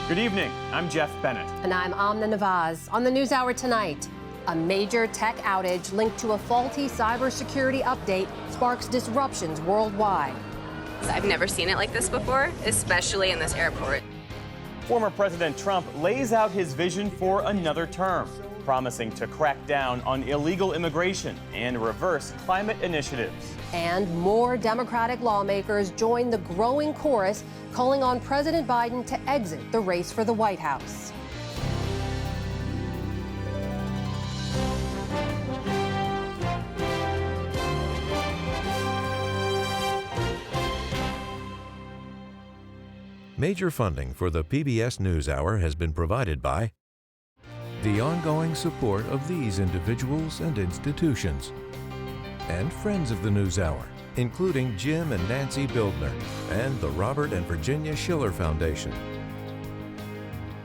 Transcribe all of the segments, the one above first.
Good evening. I'm Jeff Bennett. And I'm Amna Nawaz. On the NewsHour tonight, a major tech outage linked to a faulty cybersecurity update sparks disruptions worldwide. I've never seen it like this before, especially in this airport. Former President Trump lays out his vision for another term, promising to crack down on illegal immigration and reverse climate initiatives. And more Democratic lawmakers join the growing chorus calling on President Biden to exit the race for the White House. Major funding for the PBS NewsHour has been provided by the ongoing support of these individuals and institutions, and friends of the NewsHour, including Jim and Nancy Bildner, and the Robert and Virginia Schiller Foundation,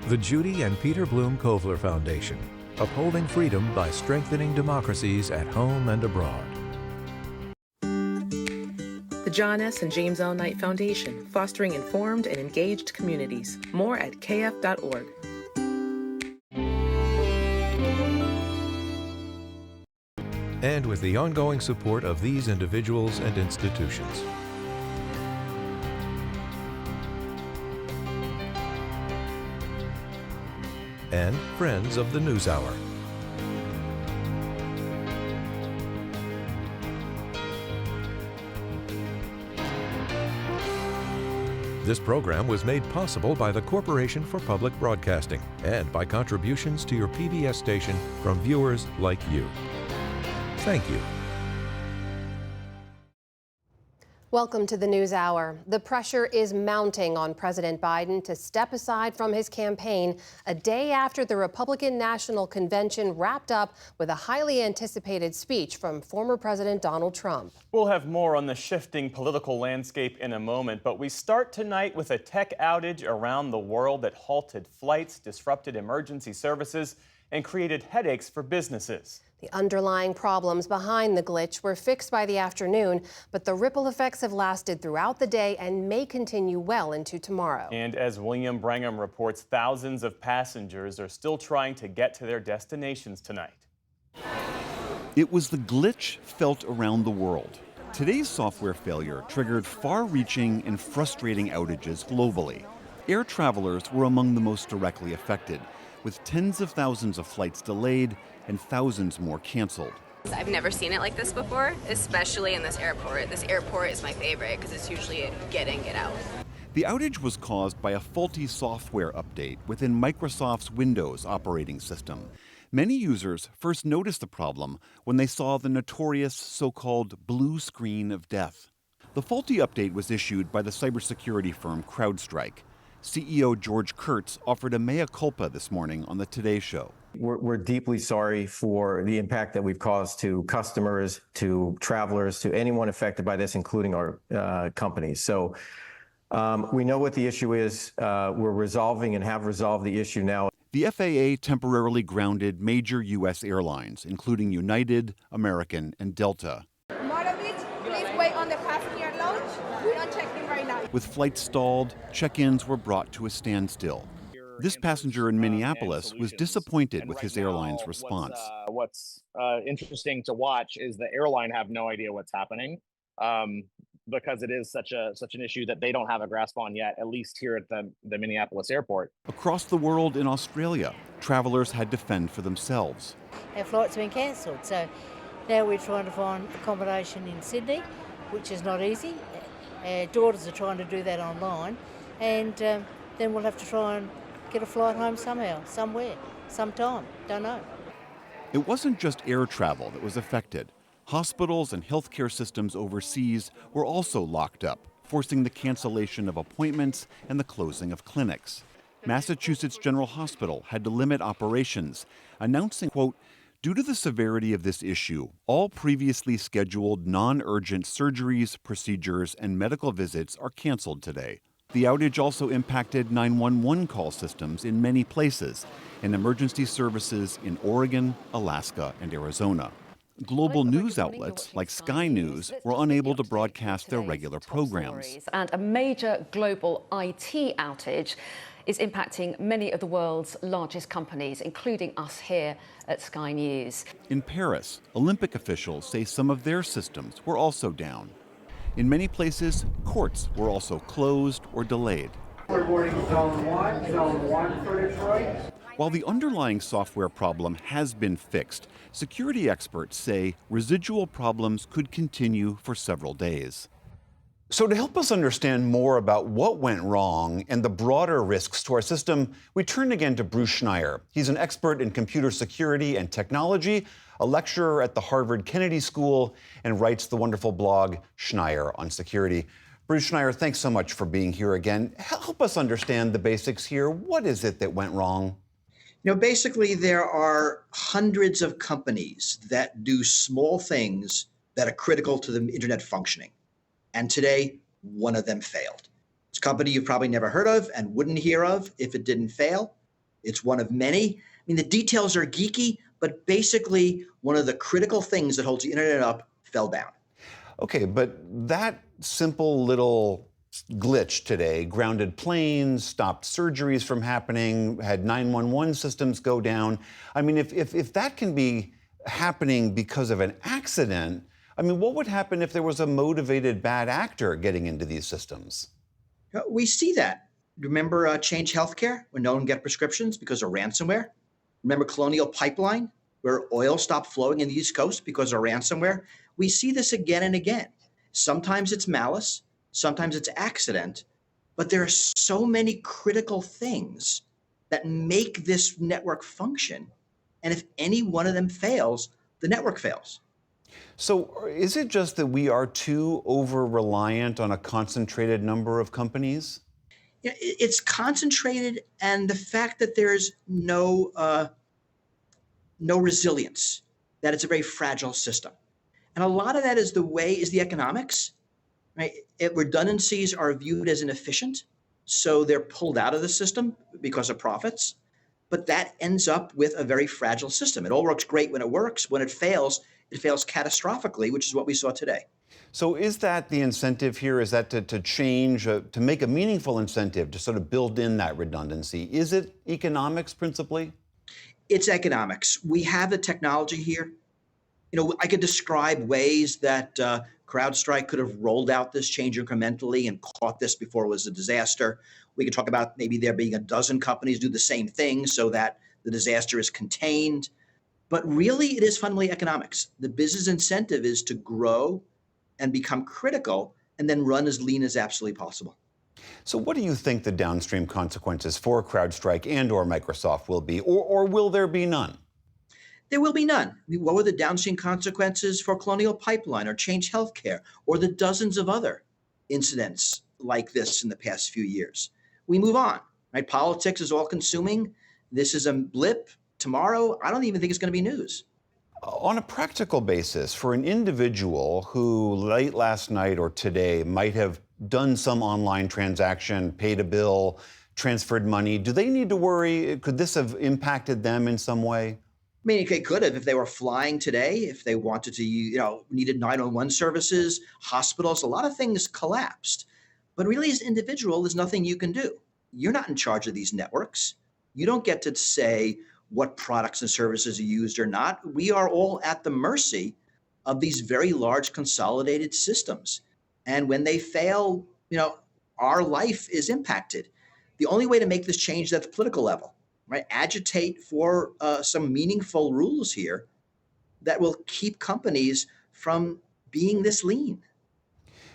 the Judy and Peter Bloom Kovler Foundation, upholding freedom by strengthening democracies at home and abroad. The John S. and James L. Knight Foundation, fostering informed and engaged communities. More at kf.org. And with the ongoing support of these individuals and institutions. And friends of the NewsHour. This program was made possible by the Corporation for Public Broadcasting and by contributions to your PBS station from viewers like you. Thank you. Welcome to the NewsHour. The pressure is mounting on President Biden to step aside from his campaign a day after the Republican National Convention wrapped up with a highly anticipated speech from former President Donald Trump. We'll have more on the shifting political landscape in a moment, but we start tonight with a tech outage around the world that halted flights, disrupted emergency services, and created headaches for businesses. The underlying problems behind the glitch were fixed by the afternoon, but the ripple effects have lasted throughout the day and may continue well into tomorrow. And as William Brangham reports, thousands of passengers are still trying to get to their destinations tonight. It was the glitch felt around the world. Today's software failure triggered far-reaching and frustrating outages globally. Air travelers were among the most directly affected, with tens of thousands of flights delayed and thousands more canceled. I've never seen it like this before, especially in this airport. This airport is my favorite because it's usually a get in, get out. The outage was caused by a faulty software update within Microsoft's Windows operating system. Many users first noticed the problem when they saw the notorious so-called blue screen of death. The faulty update was issued by the cybersecurity firm CrowdStrike. CEO George Kurtz offered a mea culpa this morning on the Today Show. We're deeply sorry for the impact that we've caused to customers, to travelers, to anyone affected by this, including our companies. So we know what the issue is. We're resolving and have resolved the issue now. The FAA temporarily grounded major U.S. airlines, including United, American, and Delta. Morovich, please wait on the passenger lounge. We don't check in right now. With flights stalled, check-ins were brought to a standstill. This passenger in Minneapolis was disappointed with his airline's response. What's interesting to watch is the airline have no idea what's happening because it is such an issue that they don't have a grasp on yet, at least here at the Minneapolis airport. Across the world in Australia, travelers had to fend for themselves. Our flight's been cancelled, so now we're trying to find accommodation in Sydney, which is not easy. Our daughters are trying to do that online, and then we'll have to try and get a flight home somehow, somewhere, sometime, don't know. It wasn't just air travel that was affected. Hospitals and healthcare systems overseas were also locked up, forcing the cancellation of appointments and the closing of clinics. Massachusetts General Hospital had to limit operations, announcing, quote, "Due to the severity of this issue, all previously scheduled non-urgent surgeries, procedures, and medical visits are canceled today." The outage also impacted 911 call systems in many places and emergency services in Oregon, Alaska, and Arizona. Global news outlets like Sky News were unable to broadcast their regular programs. And a major global IT outage is impacting many of the world's largest companies, including us here at Sky News. In Paris, Olympic officials say some of their systems were also down. In many places, courts were also closed or delayed. We're boarding zone 1 for Detroit. While the underlying software problem has been fixed, security experts say residual problems could continue for several days. So to help us understand more about what went wrong and the broader risks to our system, we turn again to Bruce Schneier. He's an expert in computer security and technology, a lecturer at the Harvard Kennedy School, and writes the wonderful blog Schneier on Security. Bruce Schneier, thanks so much for being here again. Help us understand the basics here. What is it that went wrong? Basically, there are hundreds of companies that do small things that are critical to the internet functioning. And today, one of them failed. It's a company you've probably never heard of and wouldn't hear of if it didn't fail. It's one of many. I mean, the details are geeky, but basically, one of the critical things that holds the internet up fell down. Okay, but that simple little glitch today grounded planes, stopped surgeries from happening, had 911 systems go down. I mean, if that can be happening because of an accident, I mean, what would happen if there was a motivated bad actor getting into these systems? We see that. Remember Change Healthcare, when no one got prescriptions because of ransomware? Remember Colonial Pipeline, where oil stopped flowing in the East Coast because of ransomware? We see this again and again. Sometimes it's malice, sometimes it's accident, but there are so many critical things that make this network function. And if any one of them fails, the network fails. So is it just that we are too over-reliant on a concentrated number of companies? Yeah, it's concentrated, and the fact that there's no resilience, that it's a very fragile system. And a lot of that is the economics, right? Redundancies are viewed as inefficient, so they're pulled out of the system because of profits. But that ends up with a very fragile system. It all works great when it works. When it fails catastrophically, which is what we saw today. So is that the incentive here? Is that to change, to make a meaningful incentive to sort of build in that redundancy? Is it economics principally? It's economics. We have the technology here. I could describe ways that CrowdStrike could have rolled out this change incrementally and caught this before it was a disaster. We could talk about maybe there being a dozen companies do the same thing so that the disaster is contained. But really, it is fundamentally economics. The business incentive is to grow and become critical and then run as lean as absolutely possible. So what do you think the downstream consequences for CrowdStrike and or Microsoft will be, or will there be none? There will be none. What were the downstream consequences for Colonial Pipeline or Change Healthcare or the dozens of other incidents like this in the past few years? We move on, right? Politics is all consuming. This is a blip. Tomorrow, I don't even think it's going to be news. On a practical basis, for an individual who late last night or today might have done some online transaction, paid a bill, transferred money, do they need to worry? Could this have impacted them in some way? I mean, it could have if they were flying today, if they wanted to, needed 911 services, hospitals, a lot of things collapsed. But really, as an individual, there's nothing you can do. You're not in charge of these networks. You don't get to say what products and services are used or not. We are all at the mercy of these very large consolidated systems. And when they fail, our life is impacted. The only way to make this change is at the political level, right? Agitate for some meaningful rules here that will keep companies from being this lean.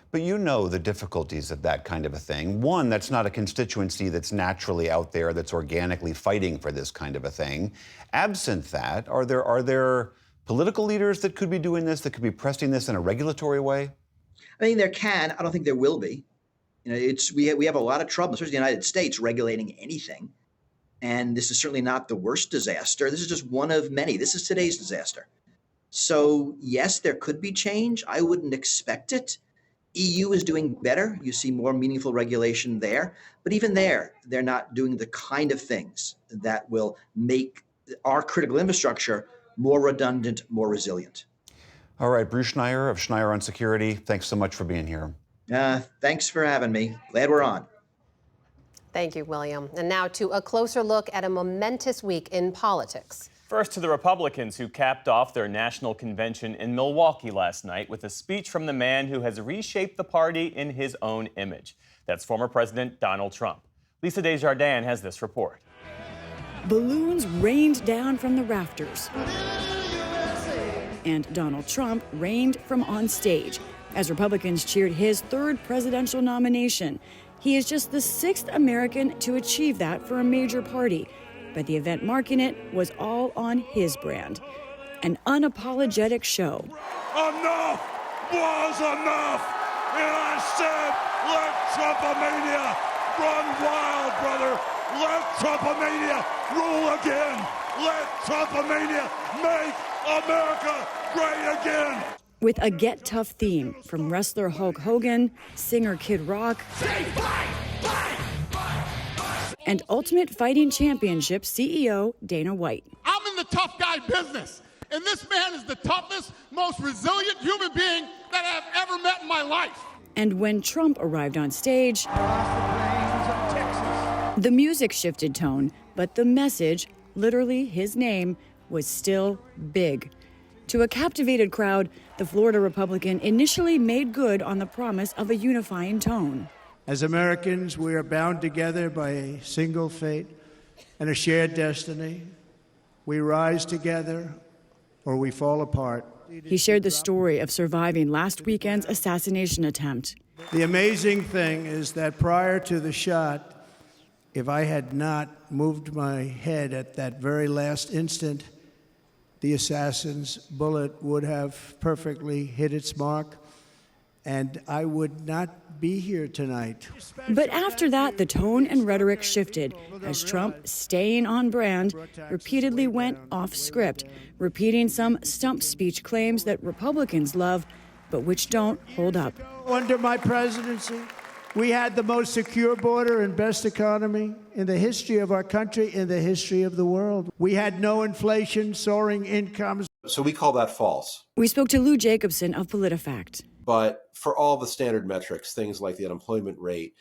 But you know the difficulties of that kind of a thing. One, that's not a constituency that's naturally out there, that's organically fighting for this kind of a thing. Absent that, are there political leaders that could be doing this, that could be pressing this in a regulatory way? I mean, there can. I don't think there will be. We have a lot of trouble, especially in the United States, regulating anything. And this is certainly not the worst disaster. This is just one of many. This is today's disaster. So yes, there could be change. I wouldn't expect it. EU is doing better. You see more meaningful regulation there. But even there, they're not doing the kind of things that will make our critical infrastructure more redundant, more resilient. All right, Bruce Schneier of Schneier on Security, thanks so much for being here. Thanks for having me. Glad we're on. Thank you, William. And now to a closer look at a momentous week in politics. First to the Republicans, who capped off their national convention in Milwaukee last night with a speech from the man who has reshaped the party in his own image. That's former President Donald Trump. Lisa Desjardins has this report. Balloons rained down from the rafters, and Donald Trump rained from on stage as Republicans cheered his third presidential nomination. He is just the sixth American to achieve that for a major party, but the event marking it was all on his brand. An unapologetic show. Enough was enough! And I said, let Trumpomania run wild, brother! Let Trumpomania rule again! Let Trumpomania make America great again! With a Get Tough theme from wrestler Hulk Hogan, singer Kid Rock, and Ultimate Fighting Championship CEO Dana White. I'm in the tough guy business, and this man is the toughest, most resilient human being that I've ever met in my life. And when Trump arrived on stage, the music shifted tone, but the message, literally his name, was still big. To a captivated crowd, the Florida Republican initially made good on the promise of a unifying tone. As Americans, we are bound together by a single fate and a shared destiny. We rise together or we fall apart. He shared the story of surviving last weekend's assassination attempt. The amazing thing is that prior to the shot, if I had not moved my head at that very last instant, the assassin's bullet would have perfectly hit its mark, and I would not be here tonight. But after that, the tone and rhetoric shifted as Trump, staying on brand, repeatedly went off script, repeating some stump speech claims that Republicans love, but which don't hold up. Under my presidency, we had the most secure border and best economy in the history of our country, in the history of the world. We had no inflation, soaring incomes. So we call that false. We spoke to Lou Jacobson of PolitiFact. But for all the standard metrics, things like the unemployment rate,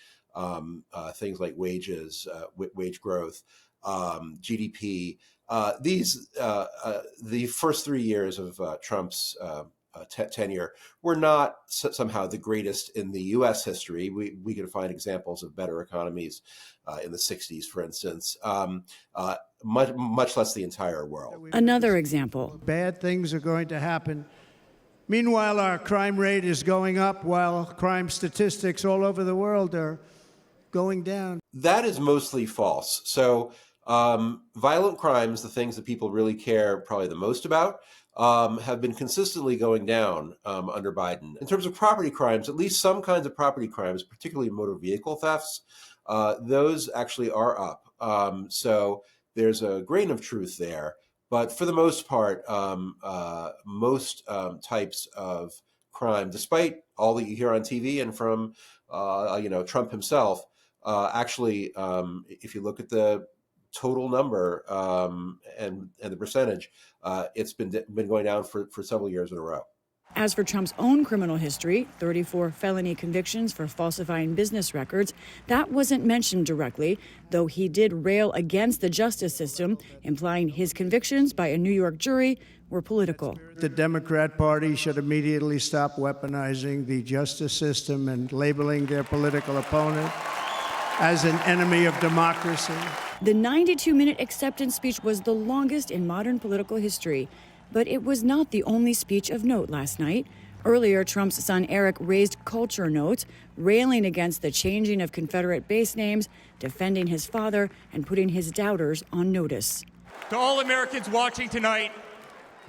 things like wages, wage growth, GDP, the first 3 years of Trump's tenure were not somehow the greatest in the U.S. history. We can find examples of better economies in the 60s, for instance, much less the entire world. Another example. Bad things are going to happen. Meanwhile, our crime rate is going up while crime statistics all over the world are going down. That is mostly false. So violent crimes, the things that people really care probably the most about, have been consistently going down under Biden. In terms of property crimes, at least some kinds of property crimes, particularly motor vehicle thefts, those actually are up. So there's a grain of truth there. But for the most part, most types of crime, despite all that you hear on TV and from Trump himself, actually, if you look at the total number and the percentage, it's been going down for several years in a row. As for Trump's own criminal history, 34 felony convictions for falsifying business records, that wasn't mentioned directly, though he did rail against the justice system, implying his convictions by a New York jury were political. The Democrat Party should immediately stop weaponizing the justice system and labeling their political opponent as an enemy of democracy. The 92-minute acceptance speech was the longest in modern political history. But it was not the only speech of note last night. Earlier, Trump's son Eric raised culture notes, railing against the changing of Confederate base names, defending his father, and putting his doubters on notice. To all Americans watching tonight,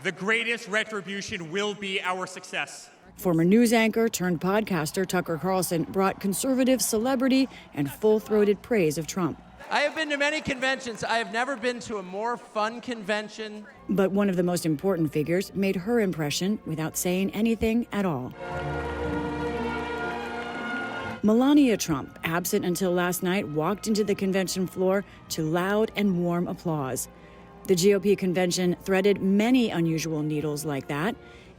the greatest retribution will be our success. Former news anchor turned podcaster Tucker Carlson brought conservative celebrity and full-throated praise of Trump. I have been to many conventions. I have never been to a more fun convention. But one of the most important figures made her impression without saying anything at all. Melania Trump, absent until last night, walked into the convention floor to loud and warm applause. The GOP convention threaded many unusual needles like that,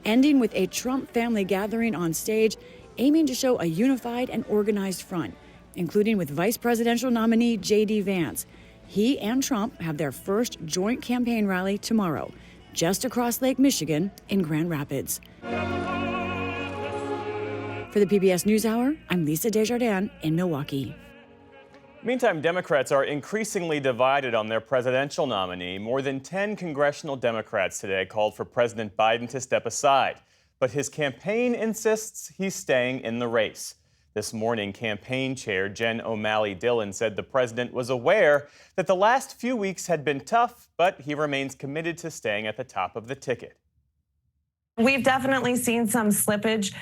ending with a Trump family gathering on stage, aiming to show a unified and organized front, including with vice presidential nominee J.D. Vance. He and Trump have their first joint campaign rally tomorrow, just across Lake Michigan in Grand Rapids. For the PBS NewsHour, I'm Lisa Desjardins in Milwaukee. Meantime, Democrats are increasingly divided on their presidential nominee. More than 10 congressional Democrats today called for President Biden to step aside. But his campaign insists he's staying in the race. This morning, campaign chair Jen O'Malley Dillon said the president was aware that the last few weeks had been tough, but he remains committed to staying at the top of the ticket. We've definitely seen some slippage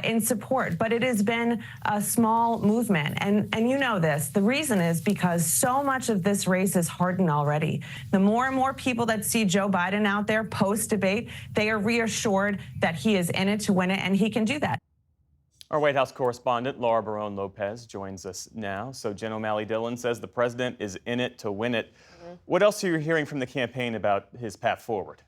in support, but it has been a small movement. And you know this, the reason is because so much of this race is hardened already. The more and more people that see Joe Biden out there post-debate, they are reassured that he is in it to win it, and he can do that. Our White House correspondent, Laura Barone-Lopez, joins us now. So Jen O'Malley Dillon says the president is in it to win it. What else are you hearing from the campaign about his path forward?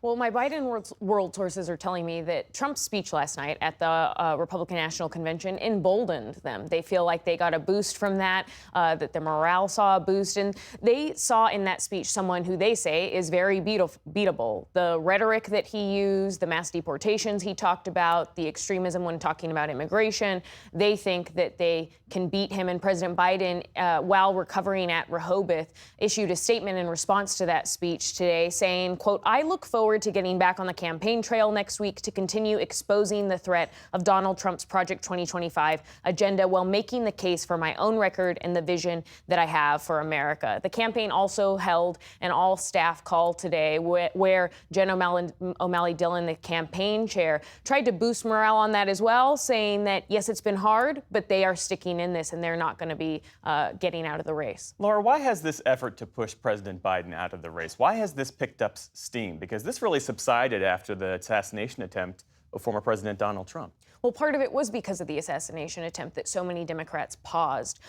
Well, my Biden world sources are telling me that Trump's speech last night at the Republican National Convention emboldened them. They feel like they got a boost from that, that their morale saw a boost. And they saw in that speech someone who they say is very beatable. The rhetoric that he used, the mass deportations he talked about, the extremism when talking about immigration, they think that they can beat him. And President Biden, while recovering at Rehoboth, issued a statement in response to that speech today saying, quote, "I look forward to getting back on the campaign trail next week to continue exposing the threat of Donald Trump's Project 2025 agenda while making the case for my own record and the vision that I have for America." The campaign also held an all-staff call today where Jen O'Malley Dillon, the campaign chair, tried to boost morale on that as well, saying that, yes, it's been hard, but they are sticking in this and they're not going to be getting out of the race. Laura, why has this effort to push President Biden out of the race, why has this picked up steam? Because this really subsided after the assassination attempt of former President Donald Trump. Well, part of it was because of the assassination attempt that so many Democrats paused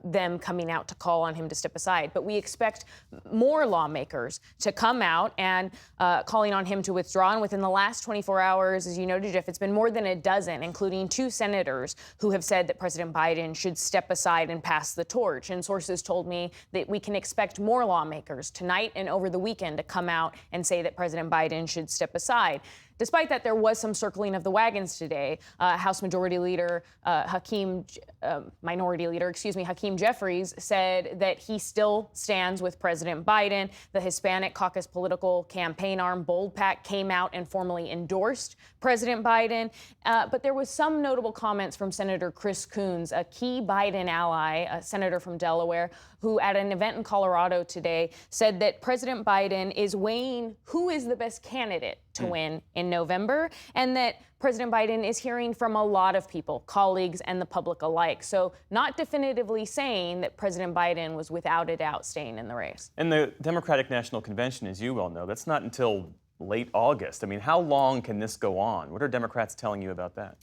them coming out to call on him to step aside. But we expect more lawmakers to come out and calling on him to withdraw. And within the last 24 hours, as you noted, Jeff, it's been more than a dozen, including 2 senators who have said that President Biden should step aside and pass the torch. And sources told me that we can expect more lawmakers tonight and over the weekend to come out and say that President Biden should step aside. Despite that, there was some circling of the wagons today. House Minority Leader Hakeem Jeffries said that he still stands with President Biden. The Hispanic Caucus political campaign arm, Bold PAC, came out and formally endorsed President Biden. But there was some notable comments from Senator Chris Coons, a key Biden ally, a senator from Delaware, who at an event in Colorado today said that President Biden is weighing who is the best candidate to win in November, and that President Biden is hearing from a lot of people, colleagues and the public alike. So not definitively saying that President Biden was without a doubt staying in the race. And the Democratic National Convention, as you well know, that's not until late August. I mean, how long can this go on? What are Democrats telling you about that?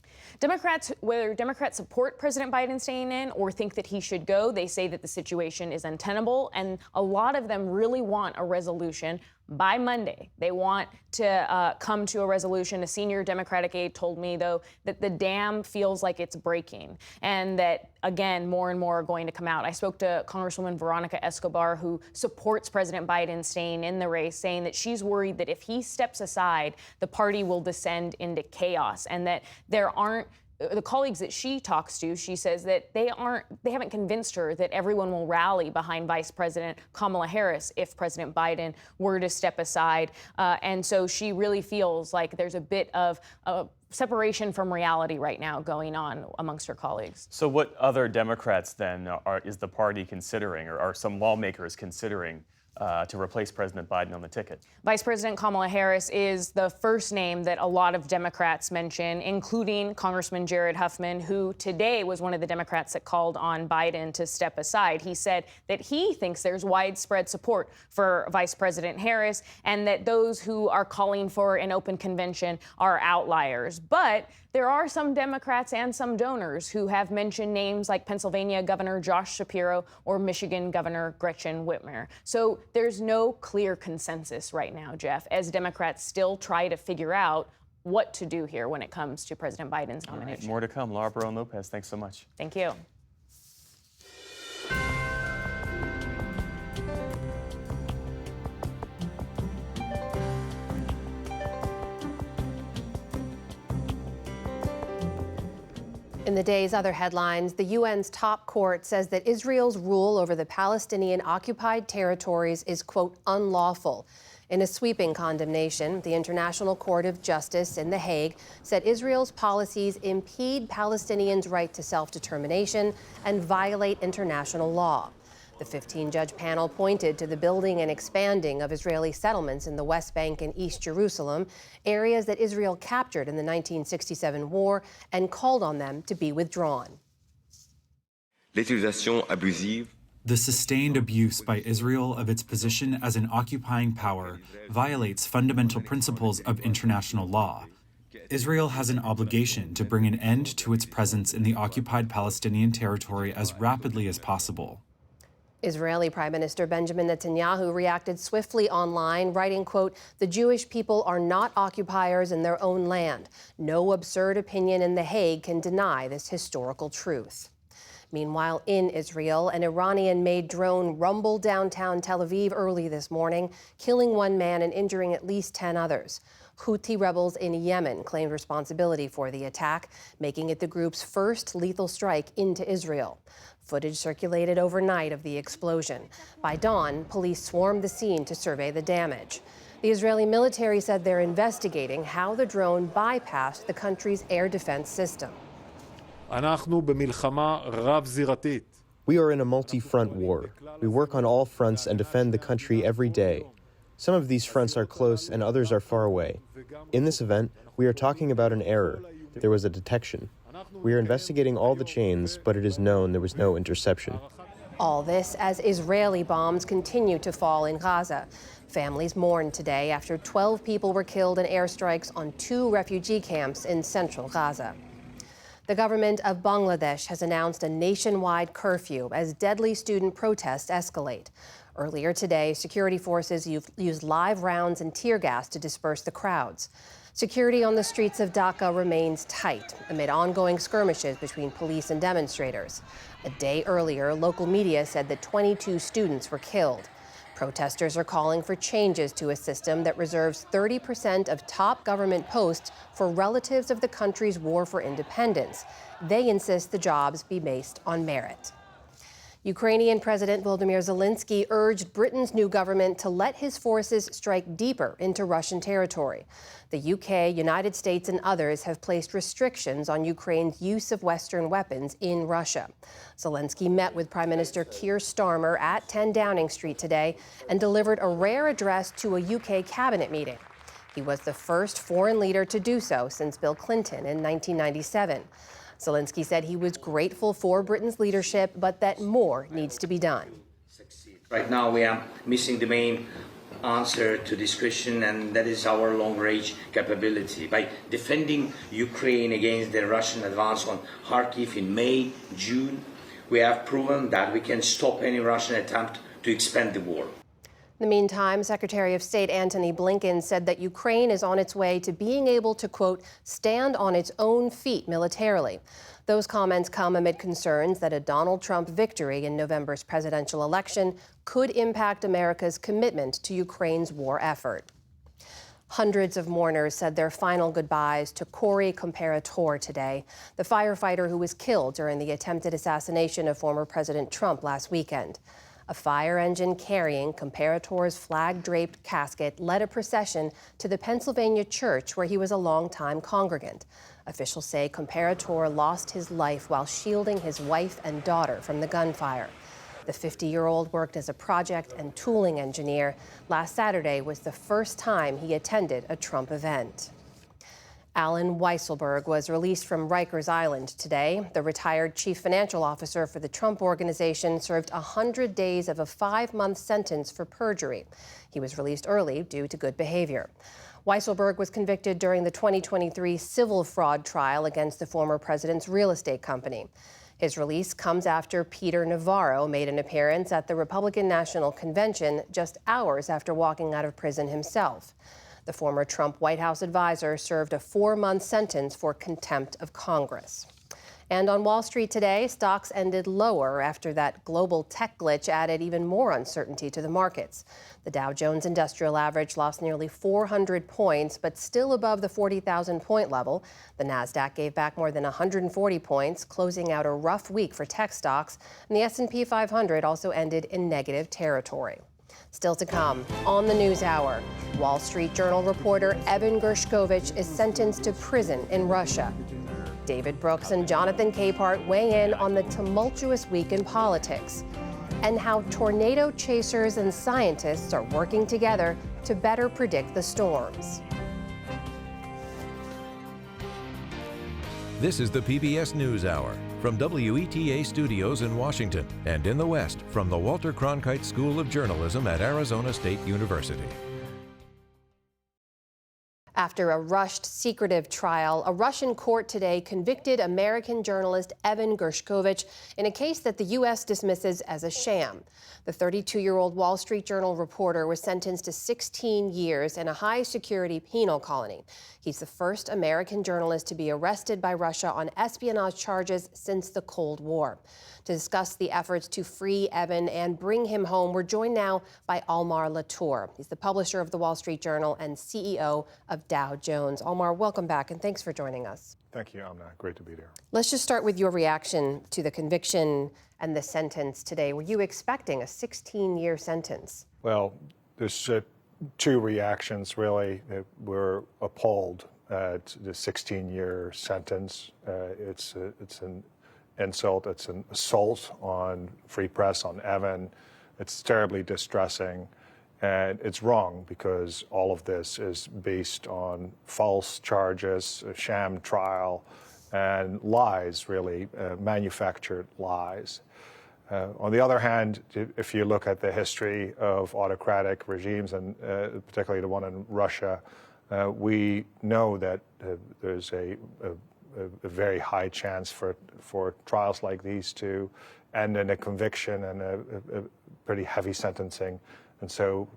Whether Democrats support President Biden staying in or think that he should go, they say that the situation is untenable, and a lot of them really want a resolution by Monday. They want to come to a resolution. A senior Democratic aide told me, though, that the dam feels like it's breaking and that, again, more and more are going to come out. I spoke to Congresswoman Veronica Escobar, who supports President Biden staying in the race, saying that she's worried that if he steps aside, the party will descend into chaos and that there aren't the colleagues that she talks to, she says that they haven't convinced her that everyone will rally behind Vice President Kamala Harris if President Biden were to step aside. And so she really feels like there's a bit of separation from reality right now going on amongst her colleagues. So what other Democrats then is the party considering, or are some lawmakers considering to replace President Biden on the ticket? Vice President Kamala Harris is the first name that a lot of Democrats mention, including Congressman Jared Huffman, who today was one of the Democrats that called on Biden to step aside. He said that he thinks there's widespread support for Vice President Harris and that those who are calling for an open convention are outliers. But there are some Democrats and some donors who have mentioned names like Pennsylvania Governor Josh Shapiro or Michigan Governor Gretchen Whitmer. So there's no clear consensus right now, Jeff, as Democrats still try to figure out what to do here when it comes to President Biden's nomination. All right, more to come. Laura Barone-Lopez, thanks so much. Thank you. In the day's other headlines, the UN's top court says that Israel's rule over the Palestinian occupied territories is, quote, unlawful. In a sweeping condemnation, the International Court of Justice in The Hague said Israel's policies impede Palestinians' right to self-determination and violate international law. The 15-judge panel pointed to the building and expanding of Israeli settlements in the West Bank and East Jerusalem, areas that Israel captured in the 1967 war, and called on them to be withdrawn. L'utilisation abusive. The sustained abuse by Israel of its position as an occupying power violates fundamental principles of international law. Israel has an obligation to bring an end to its presence in the occupied Palestinian territory as rapidly as possible. Israeli Prime Minister Benjamin Netanyahu reacted swiftly online, writing, quote, "The Jewish people are not occupiers in their own land. No absurd opinion in The Hague can deny this historical truth." Meanwhile, in Israel, an Iranian-made drone rumbled downtown Tel Aviv early this morning, killing one man and injuring at least 10 others. Houthi rebels in Yemen claimed responsibility for the attack, making it the group's first lethal strike into Israel. Footage circulated overnight of the explosion. By dawn, police swarmed the scene to survey the damage. The Israeli military said they're investigating how the drone bypassed the country's air defense system. We are in a multi-front war. We work on all fronts and defend the country every day. Some of these fronts are close and others are far away. In this event, we are talking about an error. There was a detection. We are investigating all the chains, but it is known there was no interception. All this as Israeli bombs continue to fall in Gaza. Families mourned today after 12 people were killed in airstrikes on 2 refugee camps in central Gaza. The government of Bangladesh has announced a nationwide curfew as deadly student protests escalate. Earlier today, security forces used live rounds and tear gas to disperse the crowds. Security on the streets of Dhaka remains tight amid ongoing skirmishes between police and demonstrators. A day earlier, local media said that 22 students were killed. Protesters are calling for changes to a system that reserves 30% of top government posts for relatives of the country's war for independence. They insist the jobs be based on merit. Ukrainian President Volodymyr Zelensky urged Britain's new government to let his forces strike deeper into Russian territory. The UK, United States, and others have placed restrictions on Ukraine's use of Western weapons in Russia. Zelensky met with Prime Minister Keir Starmer at 10 Downing Street today and delivered a rare address to a UK cabinet meeting. He was the first foreign leader to do so since Bill Clinton in 1997. Zelensky said he was grateful for Britain's leadership, but that more needs to be done. Right now, we are missing the main answer to this question, and that is our long-range capability. By defending Ukraine against the Russian advance on Kharkiv in May, June, we have proven that we can stop any Russian attempt to expand the war. In the meantime, Secretary of State Antony Blinken said that Ukraine is on its way to being able to, quote, stand on its own feet militarily. Those comments come amid concerns that a Donald Trump victory in November's presidential election could impact America's commitment to Ukraine's war effort. Hundreds of mourners said their final goodbyes to Corey Comparator today, the firefighter who was killed during the attempted assassination of former President Trump last weekend. A fire engine carrying Comparator's flag-draped casket led a procession to the Pennsylvania church where he was a longtime congregant. Officials say Comparator lost his life while shielding his wife and daughter from the gunfire. The 50-year-old worked as a project and tooling engineer. Last Saturday was the first time he attended a Trump event. Alan Weisselberg was released from Rikers Island today. The retired chief financial officer for the Trump Organization served 100 days of a 5-month sentence for perjury. He was released early due to good behavior. Weisselberg was convicted during the 2023 civil fraud trial against the former president's real estate company. His release comes after Peter Navarro made an appearance at the Republican National Convention just hours after walking out of prison himself. The former Trump White House advisor served a 4-month sentence for contempt of Congress. And on Wall Street today, stocks ended lower after that global tech glitch added even more uncertainty to the markets. The Dow Jones Industrial Average lost nearly 400 points, but still above the 40,000 point level. The Nasdaq gave back more than 140 points, closing out a rough week for tech stocks. And the S&P 500 also ended in negative territory. Still to come on the NewsHour, Wall Street Journal reporter Evan Gershkovich is sentenced to prison in Russia. David Brooks and Jonathan Capehart weigh in on the tumultuous week in politics and how tornado chasers and scientists are working together to better predict the storms. This is the PBS NewsHour from WETA Studios in Washington and in the West from the Walter Cronkite School of Journalism at Arizona State University. After a rushed, secretive trial, a Russian court today convicted American journalist Evan Gershkovich in a case that the U.S. dismisses as a sham. The 32-year-old Wall Street Journal reporter was sentenced to 16 years in a high-security penal colony. He's the first American journalist to be arrested by Russia on espionage charges since the Cold War. To discuss the efforts to free Evan and bring him home, we're joined now by Almar Latour. He's the publisher of the Wall Street Journal and CEO of Dow Jones. Almar, welcome back, and thanks for joining us. Thank you, Amna. Great to be there. Let's just start with your reaction to the conviction and the sentence today. Were you expecting a 16-year sentence? Well, there's two reactions, really. We're appalled at the 16-year sentence. It's an insult. It's an assault on free press, on Evan. It's terribly distressing. And it's wrong because all of this is based on false charges, a sham trial, and lies, really, manufactured lies. On the other hand, if you look at the history of autocratic regimes, and particularly the one in Russia, we know that there's a very high chance for trials like these to end in a conviction and a pretty heavy sentencing. And so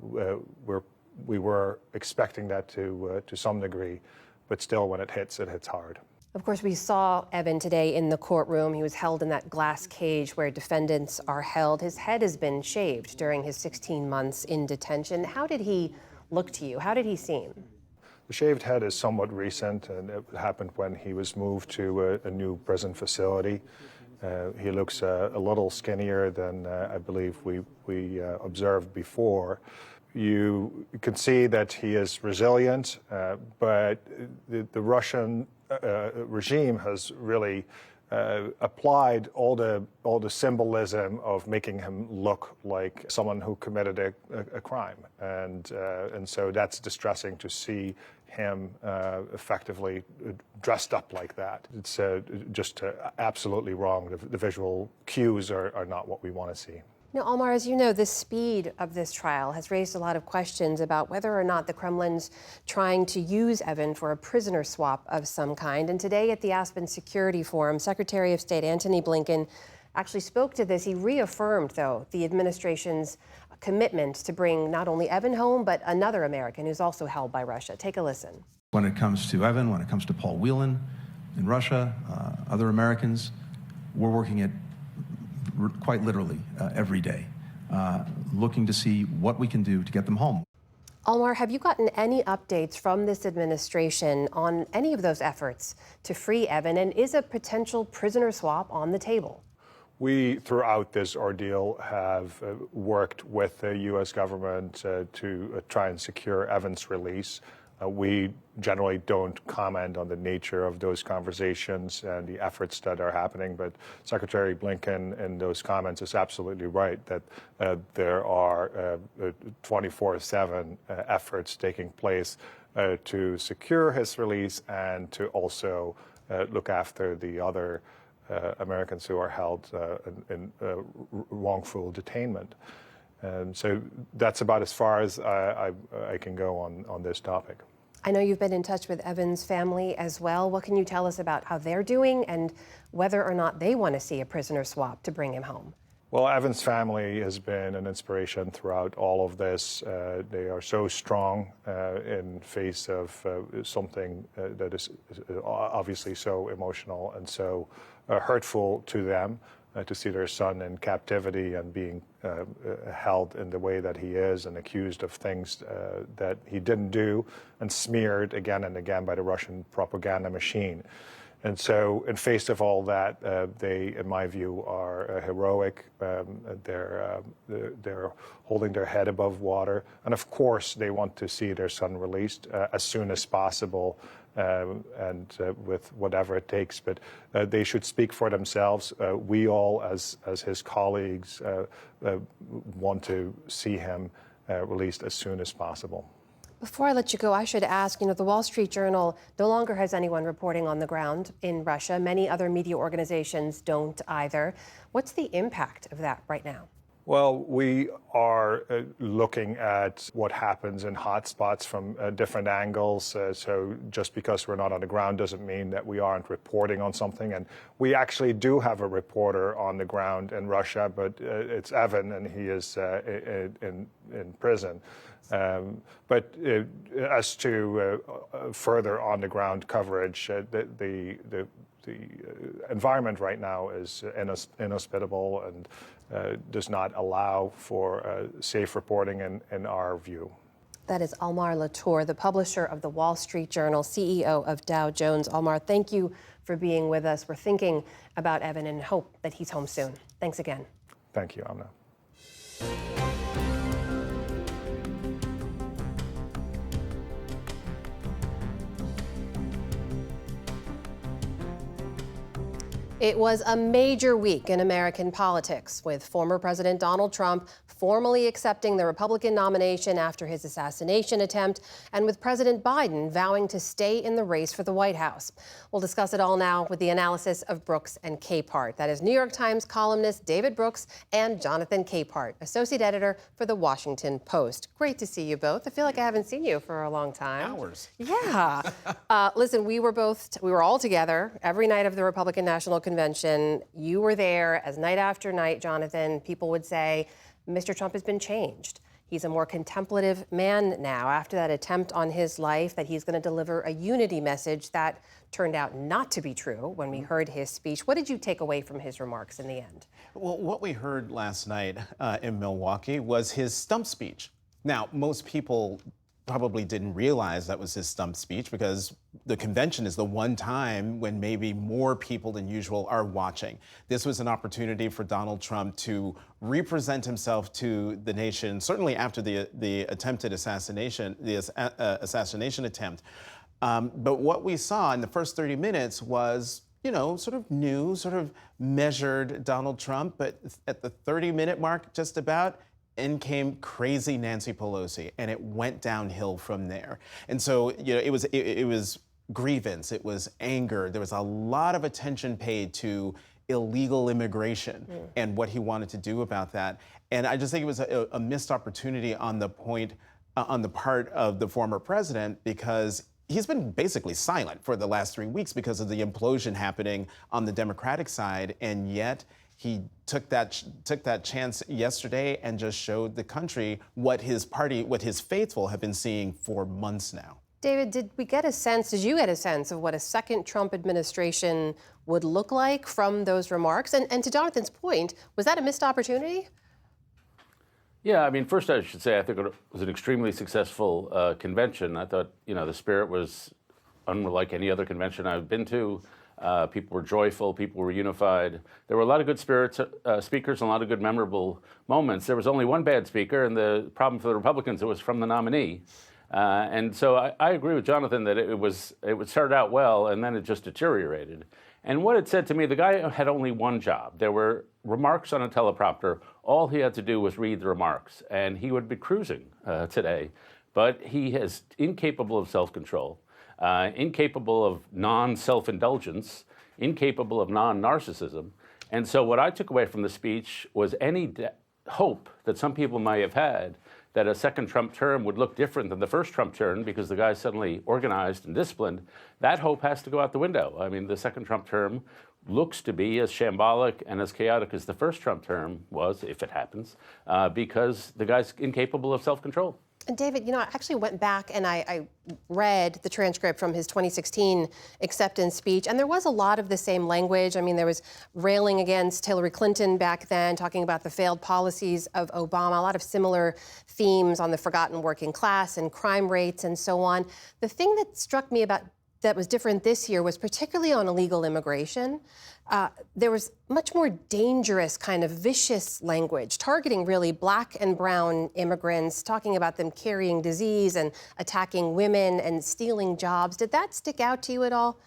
we were expecting that to some degree, but still, when it hits hard. Of course, we saw Evan today in the courtroom. He was held in that glass cage where defendants are held. His head has been shaved during his 16 months in detention. How did he look to you? How did he seem? The shaved head is somewhat recent, and it happened when he was moved to a new prison facility. He looks a little skinnier than I believe we observed before. You can see that he is resilient, but the Russian regime has really applied all the symbolism of making him look like someone who committed a crime, and so that's distressing to see him effectively dressed up like that. It's just absolutely wrong. The visual cues are not what we want to see. Now, Almar, as you know, the speed of this trial has raised a lot of questions about whether or not the Kremlin's trying to use Evan for a prisoner swap of some kind. And today at the Aspen Security Forum, Secretary of State Antony Blinken actually spoke to this. He reaffirmed, though, the administration's commitment to bring not only Evan home, but another American who's also held by Russia. Take a listen. When it comes to Evan, when it comes to Paul Whelan in Russia, other Americans, we're working at quite literally every day, looking to see what we can do to get them home. Almar, have you gotten any updates from this administration on any of those efforts to free Evan, and is a potential prisoner swap on the table? We, throughout this ordeal, have worked with the U.S. government to try and secure Evan's release. We generally don't comment on the nature of those conversations and the efforts that are happening, but Secretary Blinken in those comments is absolutely right that there are 24/7 efforts taking place to secure his release and to also look after the other Americans who are held in wrongful detainment. So that's about as far as I can go on this topic. I know you've been in touch with Evan's family as well. What can you tell us about how they're doing and whether or not they want to see a prisoner swap to bring him home? Well, Evan's family has been an inspiration throughout all of this. They are so strong in face of something that is obviously so emotional and so hurtful to them to see their son in captivity and being held in the way that he is and accused of things that he didn't do and smeared again and again by the Russian propaganda machine. And so in face of all that, they, in my view, are heroic. They're holding their head above water. And of course, they want to see their son released as soon as possible and with whatever it takes. But they should speak for themselves. We all, as his colleagues, want to see him released as soon as possible. Before I let you go, I should ask, the Wall Street Journal no longer has anyone reporting on the ground in Russia. Many other media organizations don't either. What's the impact of that right now? Well, we are looking at what happens in hotspots from different angles. So just because we're not on the ground doesn't mean that we aren't reporting on something. And we actually do have a reporter on the ground in Russia, but it's Evan, and he is in prison. But as to further on-the-ground coverage, the environment right now is inhospitable and does not allow for safe reporting in our view. That is Almar Latour, the publisher of the Wall Street Journal, CEO of Dow Jones. Almar, thank you for being with us. We're thinking about Evan and hope that he's home soon. Thanks again. Thank you, Amna. It was a major week in American politics, with former President Donald Trump formally accepting the Republican nomination after his assassination attempt, and with President Biden vowing to stay in the race for the White House. We'll discuss it all now with the analysis of Brooks and Capehart. That is New York Times columnist David Brooks and Jonathan Capehart, associate editor for The Washington Post. Great to see you both. I feel like I haven't seen you for a long time. Hours. Yeah. Listen, we were all together every night of the Republican National Convention. You were there as night after night, Jonathan. People would say, Mr. Trump has been changed. He's a more contemplative man now after that attempt on his life, that he's going to deliver a unity message that turned out not to be true when we heard his speech. What did you take away from his remarks in the end? Well, what we heard last night in Milwaukee was his stump speech. Now, most people probably didn't realize that was his stump speech because the convention is the one time when maybe more people than usual are watching. This was an opportunity for Donald Trump to represent himself to the nation, certainly after the attempted assassination, assassination attempt. But what we saw in the first 30 minutes was, sort of new, sort of measured Donald Trump. But at the 30-minute mark, just about, in came crazy Nancy Pelosi, and it went downhill from there. And so, it was grievance, it was anger. There was a lot of attention paid to illegal immigration and what he wanted to do about that. And I just think it was a missed opportunity on the part of the former president, because he's been basically silent for the last 3 weeks because of the implosion happening on the Democratic side, and yet he took that chance yesterday and just showed the country what his faithful have been seeing for months now. David, did you get a sense of what a second Trump administration would look like from those remarks? And to Jonathan's point, was that a missed opportunity? Yeah, first I should say I think it was an extremely successful convention. I thought, the spirit was unlike any other convention I've been to. People were joyful, people were unified. There were a lot of good speakers and a lot of good memorable moments. There was only one bad speaker, and the problem for the Republicans, it was from the nominee. And so I agree with Jonathan that it started out well, and then it just deteriorated. And what it said to me, the guy had only one job. There were remarks on a teleprompter. All he had to do was read the remarks, and he would be cruising today. But he is incapable of self-control. Incapable of non-self-indulgence, incapable of non-narcissism. And so what I took away from the speech was any hope that some people might have had that a second Trump term would look different than the first Trump term because the guy's suddenly organized and disciplined. That hope has to go out the window. The second Trump term looks to be as shambolic and as chaotic as the first Trump term was, if it happens, because the guy's incapable of self-control. And David, I actually went back and I read the transcript from his 2016 acceptance speech, and there was a lot of the same language. I mean, there was railing against Hillary Clinton back then, talking about the failed policies of Obama, a lot of similar themes on the forgotten working class and crime rates and so on. The thing that struck me about that was different this year was particularly on illegal immigration. There was much more dangerous, kind of vicious language, targeting really black and brown immigrants, talking about them carrying disease and attacking women and stealing jobs. Did that stick out to you at all?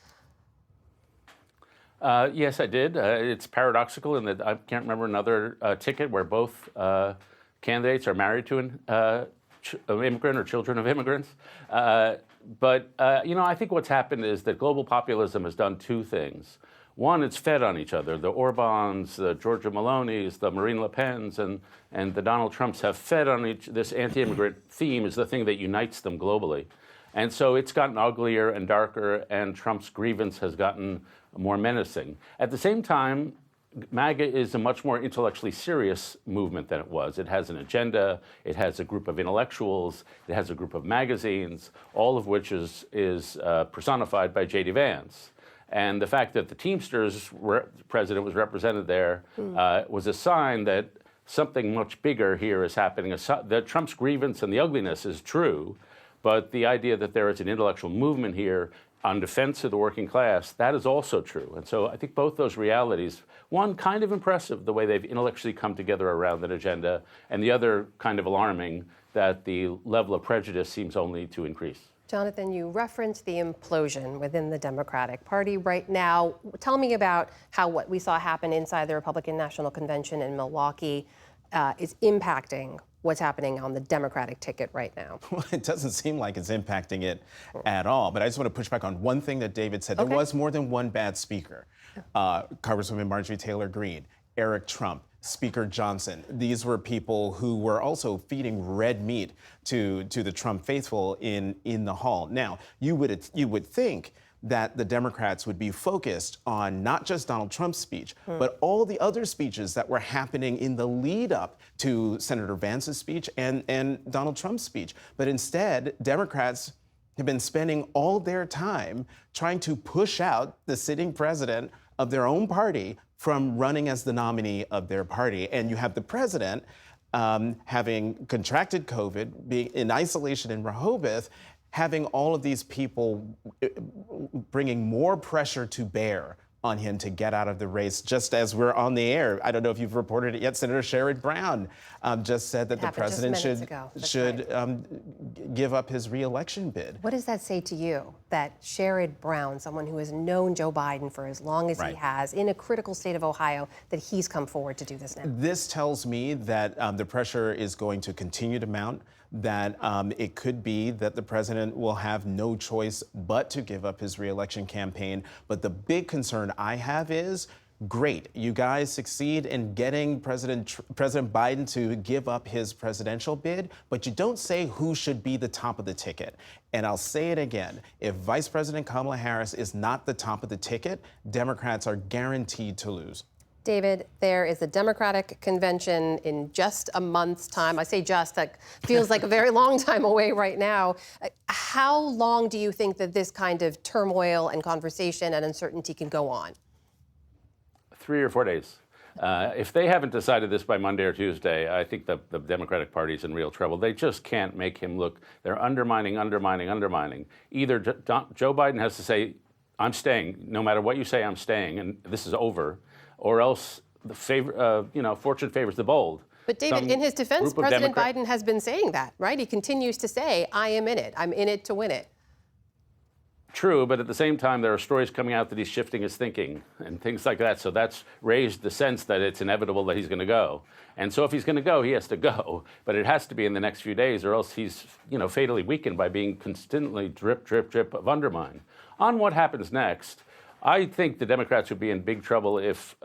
Yes, I did. It's paradoxical in that I can't remember another ticket where both candidates are married to an immigrant or children of immigrants. But I think what's happened is that global populism has done two things. One, it's fed on each other. The Orbans, the Giorgia Melonis, the Marine Le Pens, and the Donald Trumps have fed on this anti-immigrant theme is the thing that unites them globally. And so it's gotten uglier and darker, and Trump's grievance has gotten more menacing. At the same time, MAGA is a much more intellectually serious movement than it was. It has an agenda. It has a group of intellectuals. It has a group of magazines, all of which is personified by J.D. Vance. And the fact that the Teamsters president was represented there was a sign that something much bigger here is happening. That Trump's grievance and the ugliness is true, but the idea that there is an intellectual movement here on defense of the working class, that is also true. And so I think both those realities, one kind of impressive, the way they've intellectually come together around an agenda, and the other kind of alarming, that the level of prejudice seems only to increase. Jonathan, you referenced the implosion within the Democratic Party right now. Tell me about how what we saw happen inside the Republican National Convention in Milwaukee is impacting what's happening on the Democratic ticket right now. Well, it doesn't seem like it's impacting it at all. But I just want to push back on one thing that David said. Okay. There was more than one bad speaker. Congresswoman Marjorie Taylor Greene, Eric Trump, Speaker Johnson. These were people who were also feeding red meat to the Trump faithful in the hall. Now, you would think that the Democrats would be focused on not just Donald Trump's speech, but all the other speeches that were happening in the lead up to Senator Vance's speech and Donald Trump's speech. But instead, Democrats have been spending all their time trying to push out the sitting president of their own party from running as the nominee of their party. And you have the president having contracted COVID, being in isolation in Rehoboth, having all of these people bringing more pressure to bear on him to get out of the race. Just as we're on the air, I don't know if you've reported it yet, Senator Sherrod Brown just said that the president should give up his re-election bid. What does that say to you, that Sherrod Brown, someone who has known Joe Biden for as long as he has, in a critical state of Ohio, that he's come forward to do this now? This tells me that the pressure is going to continue to mount, that it could be that the president will have no choice but to give up his re-election campaign. But the big concern I have is, great, you guys succeed in getting President Biden to give up his presidential bid, but you don't say who should be the top of the ticket. And I'll say it again, if Vice President Kamala Harris is not the top of the ticket, Democrats are guaranteed to lose. David, there is a Democratic convention in just a month's time. I say just, that feels like a very long time away right now. How long do you think that this kind of turmoil and conversation and uncertainty can go on? 3 or 4 days. If they haven't decided this by Monday or Tuesday, I think the Democratic Party is in real trouble. They just can't make him look. They're undermining. Either Joe Biden has to say, I'm staying. No matter what you say, I'm staying, and this is over. Or else fortune favors the bold. But David, in his defense, President Biden has been saying that, right? He continues to say, I am in it. I'm in it to win it. True, but at the same time, there are stories coming out that he's shifting his thinking and things like that. So that's raised the sense that it's inevitable that he's going to go. And so if he's going to go, he has to go. But it has to be in the next few days, or else he's fatally weakened by being constantly drip, drip, drip of undermine. On what happens next, I think the Democrats would be in big trouble if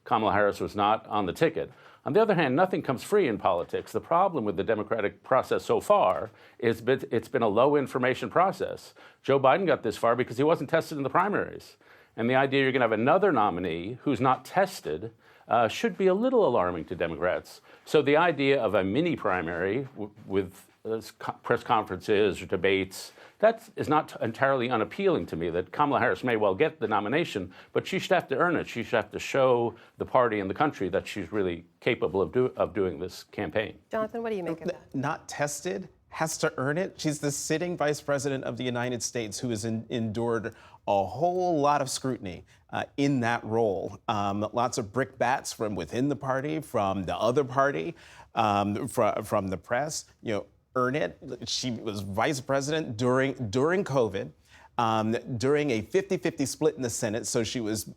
Kamala Harris was not on the ticket. On the other hand, nothing comes free in politics. The problem with the Democratic process so far is it's been a low information process. Joe Biden got this far because he wasn't tested in the primaries. And the idea you're going to have another nominee who's not tested should be a little alarming to Democrats. So the idea of a mini primary with press conferences or debates. That is not entirely unappealing to me, that Kamala Harris may well get the nomination, but she should have to earn it. She should have to show the party and the country that she's really capable of doing this campaign. Jonathan, what do you make of that? Not tested, has to earn it. She's the sitting vice president of the United States who has endured a whole lot of scrutiny in that role. Lots of brickbats from within the party, from the other party, from the press. Earn it. She was vice president during COVID, during a 50-50 split in the Senate. So she was,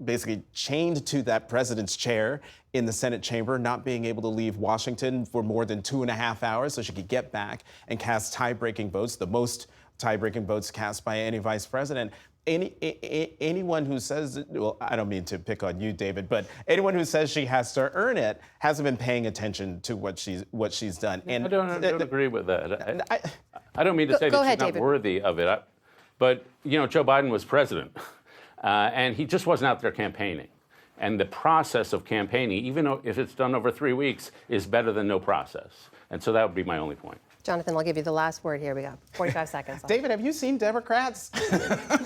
basically chained to that president's chair in the Senate chamber, not being able to leave Washington for more than 2.5 hours so she could get back and cast tie-breaking votes, the most tie-breaking votes cast by any vice president. Anyone who says, well, I don't mean to pick on you, David, but anyone who says she has to earn it hasn't been paying attention to what she's done. And I don't agree with that. I don't mean to say that she's not worthy of it, but Joe Biden was president, and he just wasn't out there campaigning. And the process of campaigning, even if it's done over 3 weeks, is better than no process. And so that would be my only point. Jonathan, I'll give you the last word here. We got 45 seconds. David, have you seen Democrats?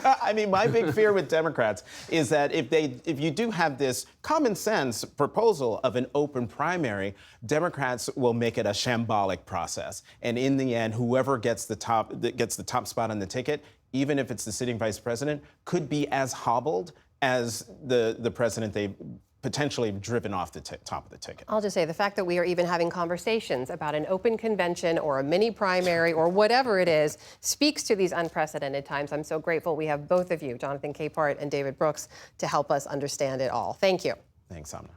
I mean, my big fear with Democrats is that if you do have this common sense proposal of an open primary, Democrats will make it a shambolic process. And in the end, whoever gets the top spot on the ticket, even if it's the sitting vice president, could be as hobbled as the president they potentially driven off the top of the ticket. I'll just say the fact that we are even having conversations about an open convention or a mini primary or whatever it is speaks to these unprecedented times. I'm so grateful we have both of you, Jonathan Capehart and David Brooks, to help us understand it all. Thank you. Thanks, Amna.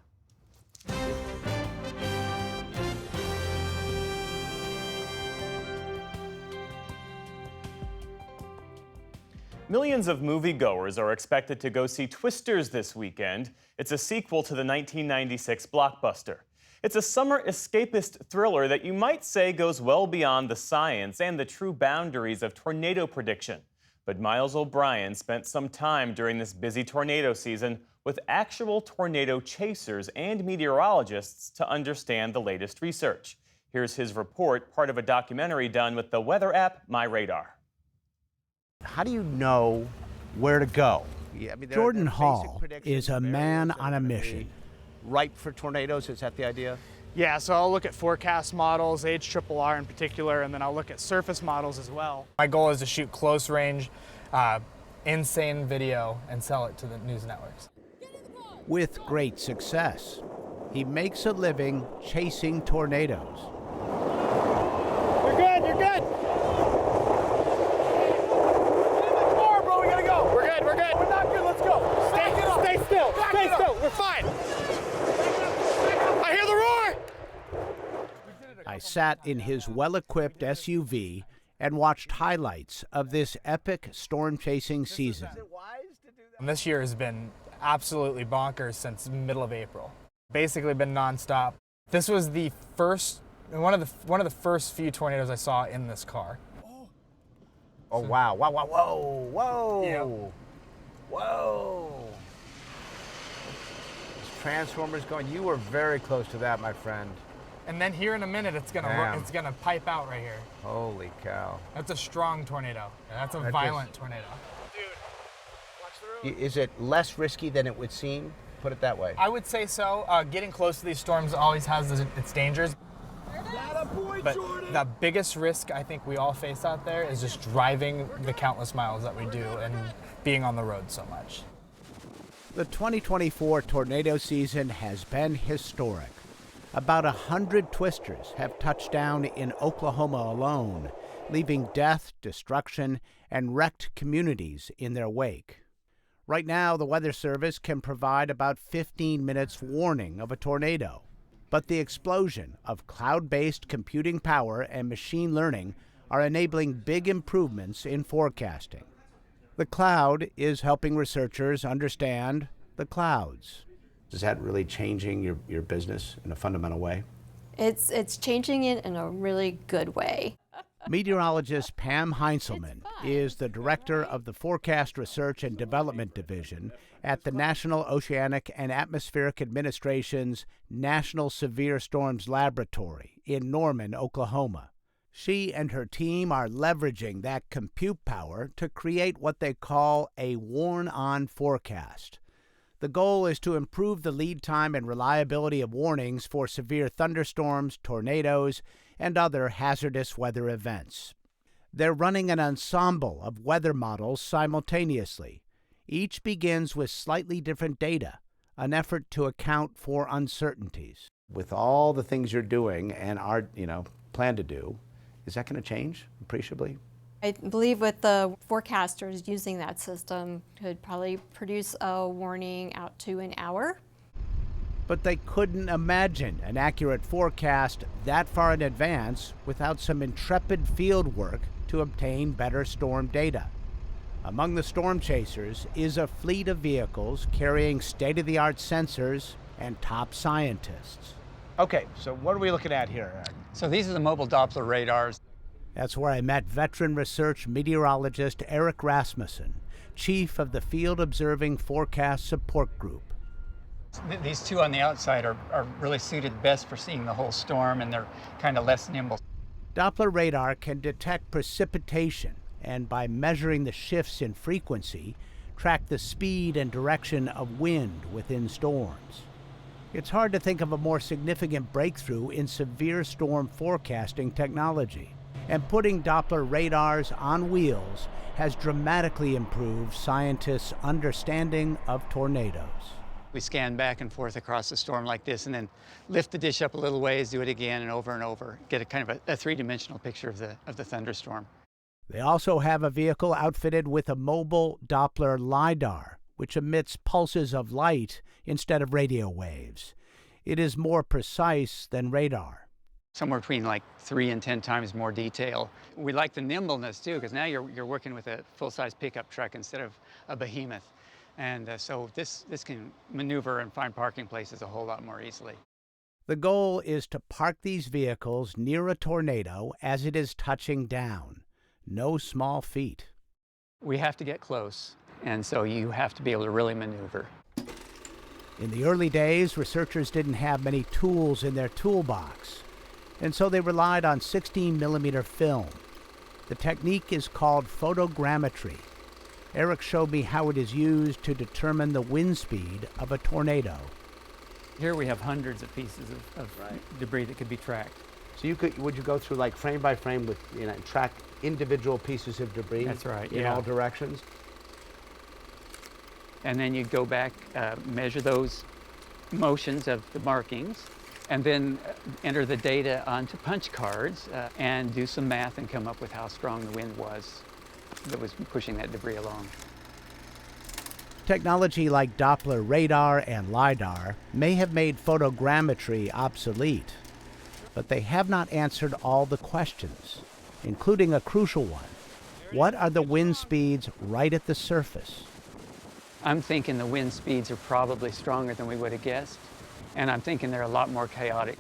Millions of moviegoers are expected to go see Twisters this weekend. It's a sequel to the 1996 blockbuster. It's a summer escapist thriller that you might say goes well beyond the science and the true boundaries of tornado prediction. But Miles O'Brien spent some time during this busy tornado season with actual tornado chasers and meteorologists to understand the latest research. Here's his report, part of a documentary done with the weather app MyRadar. How do you know where to go? Jordan Hall is a man on a mission. Ripe for tornadoes, is that the idea? Yeah, so I'll look at forecast models, HRRR in particular, and then I'll look at surface models as well. My goal is to shoot close range, insane video and sell it to the news networks. With great success, he makes a living chasing tornadoes. You're good, you're good. We're good. We're not good. Let's go. Stay still. Stay still. We're fine. I hear the roar. I sat in his well-equipped SUV and watched highlights of this epic storm-chasing season. And this year has been absolutely bonkers since the middle of April. Basically been nonstop. This was the first, one of the first few tornadoes I saw in this car. Oh, wow. Wow, wow, whoa, whoa. Yep. Whoa. This transformer's going. You were very close to that, my friend. And then here in a minute, it's gonna pipe out right here. Holy cow. That's a strong tornado. That's a violent tornado. Dude, watch the road. Is it less risky than it would seem? Put it that way. I would say so. Getting close to these storms always has its dangers. But the biggest risk I think we all face out there is just driving the countless miles that we do and being on the road so much. The 2024 tornado season has been historic. About 100 twisters have touched down in Oklahoma alone, leaving death, destruction, and wrecked communities in their wake. Right now, the Weather Service can provide about 15 minutes warning of a tornado. But the explosion of cloud-based computing power and machine learning are enabling big improvements in forecasting. The cloud is helping researchers understand the clouds. Is that really changing your business in a fundamental way? It's changing it in a really good way. Meteorologist Pam Heinzelman is the director of the Forecast Research and Development Division at the National Oceanic and Atmospheric Administration's National Severe Storms Laboratory in Norman, Oklahoma. She and her team are leveraging that compute power to create what they call a warn-on forecast. The goal is to improve the lead time and reliability of warnings for severe thunderstorms, tornadoes, and other hazardous weather events. They're running an ensemble of weather models simultaneously. Each begins with slightly different data, an effort to account for uncertainties. With all the things you're doing and are, plan to do, is that going to change appreciably? I believe with the forecasters using that system could probably produce a warning out to an hour. But they couldn't imagine an accurate forecast that far in advance without some intrepid field work to obtain better storm data. Among the storm chasers is a fleet of vehicles carrying state-of-the-art sensors and top scientists. Okay, so what are we looking at here? So these are the mobile Doppler radars. That's where I met veteran research meteorologist Eric Rasmussen, chief of the Field Observing Forecast Support Group. These two on the outside are really suited best for seeing the whole storm, and they're kind of less nimble. Doppler radar can detect precipitation and, by measuring the shifts in frequency, track the speed and direction of wind within storms. It's hard to think of a more significant breakthrough in severe storm forecasting technology, and putting Doppler radars on wheels has dramatically improved scientists' understanding of tornadoes. We scan back and forth across the storm like this, and then lift the dish up a little ways, do it again and over, get a kind of a three-dimensional picture of the thunderstorm. They also have a vehicle outfitted with a mobile Doppler LiDAR, which emits pulses of light instead of radio waves. It is more precise than radar. Somewhere between like 3 and 10 times more detail. We like the nimbleness too, because now you're working with a full-size pickup truck instead of a behemoth. And so this can maneuver and find parking places a whole lot more easily. The goal is to park these vehicles near a tornado as it is touching down. No small feat. We have to get close, and so you have to be able to really maneuver. In the early days, researchers didn't have many tools in their toolbox, and so they relied on 16mm film. The technique is called photogrammetry. Eric showed me how it is used to determine the wind speed of a tornado. Here we have hundreds of pieces of debris that could be tracked. So would you go through like frame by frame with, track individual pieces of debris? That's right, in all directions? And then you go back, measure those motions of the markings, and then enter the data onto punch cards and do some math and come up with how strong the wind was that was pushing that debris along. Technology like Doppler radar and LiDAR may have made photogrammetry obsolete, but they have not answered all the questions, including a crucial one. What are the wind speeds right at the surface? I'm thinking the wind speeds are probably stronger than we would have guessed, and I'm thinking they're a lot more chaotic.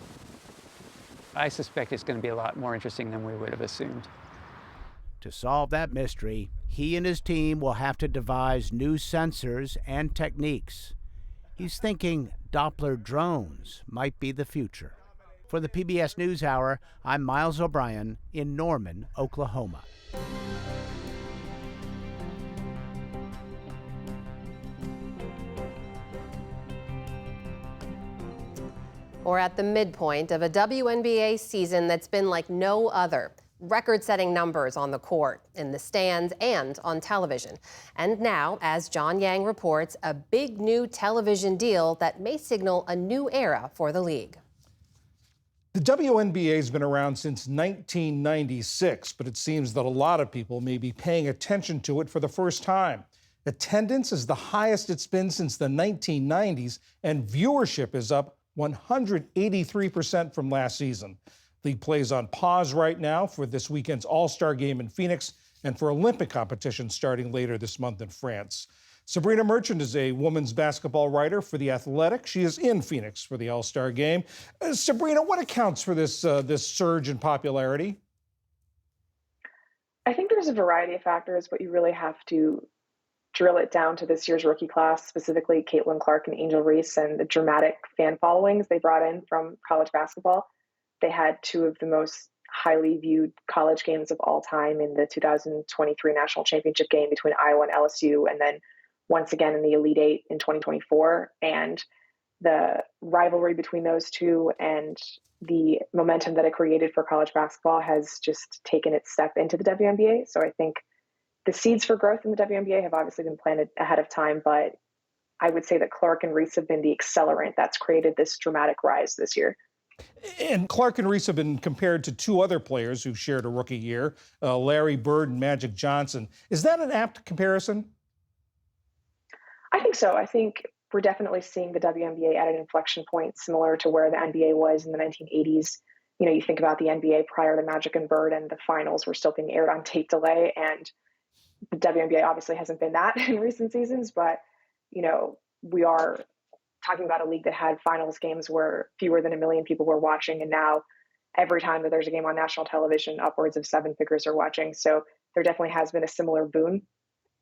I suspect it's going to be a lot more interesting than we would have assumed. To solve that mystery, he and his team will have to devise new sensors and techniques. He's thinking Doppler drones might be the future. For the PBS NewsHour, I'm Miles O'Brien in Norman, Oklahoma. We're at the midpoint of a WNBA season that's been like no other. Record-setting numbers on the court, in the stands, and on television. And now, as John Yang reports, a big new television deal that may signal a new era for the league. The WNBA has been around since 1996, but it seems that a lot of people may be paying attention to it for the first time. Attendance is the highest it's been since the 1990s, and viewership is up 183% from last season. League plays on pause right now for this weekend's All-Star game in Phoenix and for Olympic competition starting later this month in France. Sabrina Merchant is a women's basketball writer for The Athletic. She is in Phoenix for the All-Star game. Sabrina, what accounts for this surge in popularity? I think there's a variety of factors, but you really have to drill it down to this year's rookie class, specifically Caitlin Clark and Angel Reese, and the dramatic fan followings they brought in from college basketball. They had two of the most highly viewed college games of all time in the 2023 national championship game between Iowa and LSU, and then once again in the Elite Eight in 2024. And the rivalry between those two and the momentum that it created for college basketball has just taken its step into the WNBA. So I think the seeds for growth in the WNBA have obviously been planted ahead of time, but I would say that Clark and Reese have been the accelerant that's created this dramatic rise this year. And Clark and Reese have been compared to two other players who shared a rookie year, Larry Bird and Magic Johnson. Is that an apt comparison? I think so. I think we're definitely seeing the WNBA at an inflection point similar to where the NBA was in the 1980s. You know, you think about the NBA prior to Magic and Bird, and the finals were still being aired on tape delay. And the WNBA obviously hasn't been that in recent seasons, but, you know, we are talking about a league that had finals games where fewer than 1 million people were watching. And now every time that there's a game on national television, upwards of 7 figures are watching. So there definitely has been a similar boom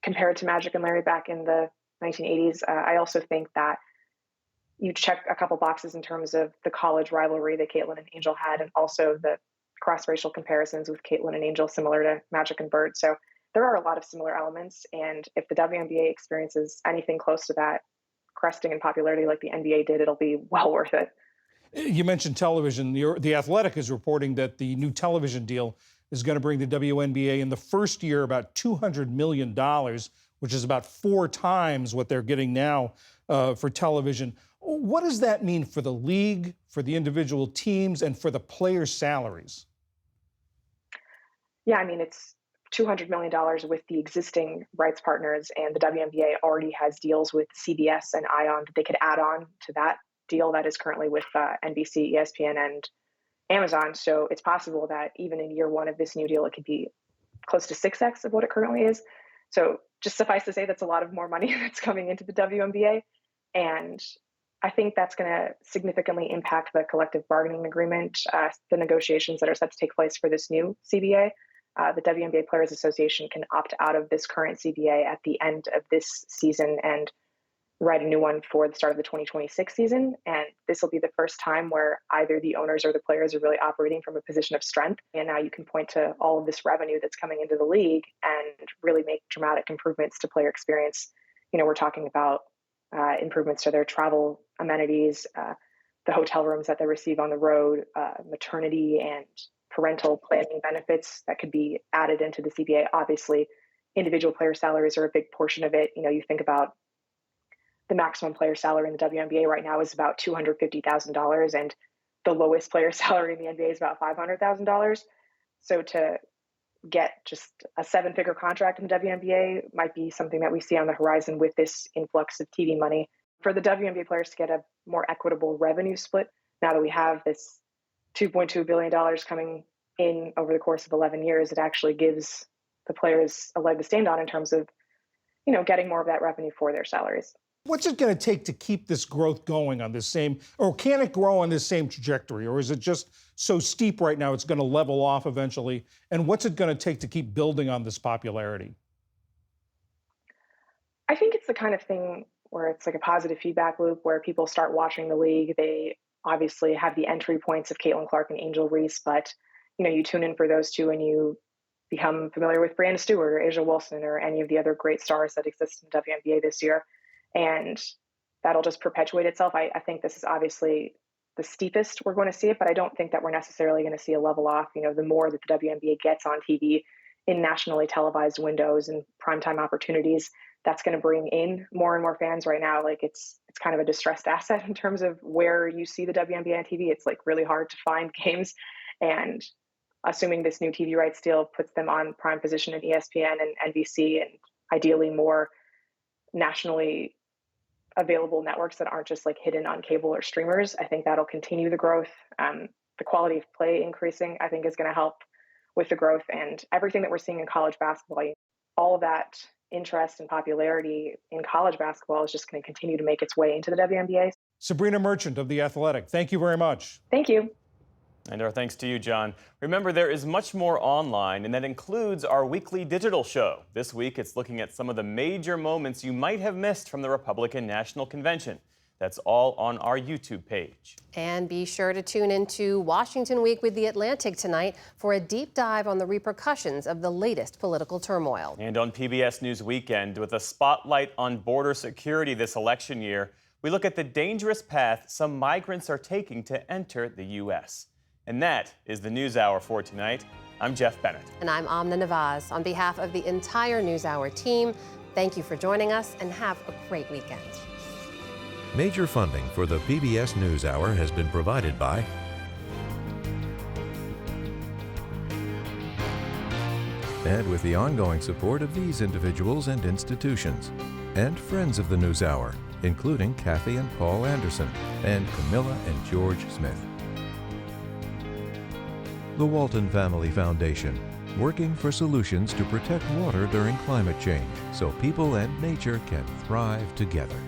compared to Magic and Larry back in the 1980s. I also think that you check a couple boxes in terms of the college rivalry that Caitlin and Angel had, and also the cross-racial comparisons with Caitlin and Angel similar to Magic and Bird. So there are a lot of similar elements. And if the WNBA experiences anything close to that, cresting in popularity like the NBA did, it'll be well worth it. You mentioned television. The Athletic is reporting that the new television deal is going to bring the WNBA in the first year about $200 million, which is about 4 times what they're getting now for television. What does that mean for the league, for the individual teams, and for the players' salaries? Yeah, I mean, it's $200 million with the existing rights partners, and the WNBA already has deals with CBS and ION that they could add on to that deal that is currently with NBC, ESPN, and Amazon. So it's possible that even in year one of this new deal, it could be close to 6x of what it currently is. So just suffice to say, that's a lot of more money that's coming into the WNBA. And I think that's going to significantly impact the collective bargaining agreement, the negotiations that are set to take place for this new CBA. The WNBA Players Association can opt out of this current CBA at the end of this season and write a new one for the start of the 2026 season. And this will be the first time where either the owners or the players are really operating from a position of strength. And now you can point to all of this revenue that's coming into the league and really make dramatic improvements to player experience. You know, we're talking about improvements to their travel amenities, the hotel rooms that they receive on the road, maternity and parental planning benefits that could be added into the CBA. Obviously, individual player salaries are a big portion of it. You know, you think about the maximum player salary in the WNBA right now is about $250,000, and the lowest player salary in the NBA is about $500,000. So to get just a 7-figure contract in the WNBA might be something that we see on the horizon with this influx of TV money. For the WNBA players to get a more equitable revenue split, now that we have this $2.2 billion coming in over the course of 11 years, it actually gives the players a leg to stand on in terms of, you know, getting more of that revenue for their salaries. What's it going to take to keep this growth going on this same, or can it grow on this same trajectory? Or is it just so steep right now it's going to level off eventually? And what's it going to take to keep building on this popularity? I think it's the kind of thing where it's like a positive feedback loop where people start watching the league. They obviously have the entry points of Caitlin Clark and Angel Reese, but, you know, you tune in for those two and you become familiar with Brianna Stewart or Asia Wilson or any of the other great stars that exist in WNBA this year. And that'll just perpetuate itself. I think this is obviously the steepest we're going to see it, but I don't think that we're necessarily going to see a level off. You know, the more that the WNBA gets on TV in nationally televised windows and primetime opportunities, that's going to bring in more and more fans. Right now, like it's kind of a distressed asset in terms of where you see the WNBA on TV. It's like really hard to find games, and assuming this new TV rights deal puts them on prime position in ESPN and NBC and ideally more nationally available networks that aren't just like hidden on cable or streamers, I think that'll continue the growth. The quality of play increasing, I think, is going to help with the growth, and everything that we're seeing in college basketball. All of that interest and popularity in college basketball is just going to continue to make its way into the WNBA. Sabrina Merchant of The Athletic, thank you very much. Thank you. And our thanks to you, John. Remember, there is much more online, and that includes our weekly digital show. This week, it's looking at some of the major moments you might have missed from the Republican National Convention. That's all on our YouTube page. And be sure to tune into Washington Week with The Atlantic tonight for a deep dive on the repercussions of the latest political turmoil. And on PBS News Weekend, with a spotlight on border security this election year, we look at the dangerous path some migrants are taking to enter the U.S. And that is the NewsHour for tonight. I'm Jeff Bennett. And I'm Amna Nawaz. On behalf of the entire NewsHour team, thank you for joining us and have a great weekend. Major funding for the PBS NewsHour has been provided by and with the ongoing support of these individuals and institutions, and friends of the NewsHour, including Kathy and Paul Anderson, and Camilla and George Smith. The Walton Family Foundation, working for solutions to protect water during climate change so people and nature can thrive together.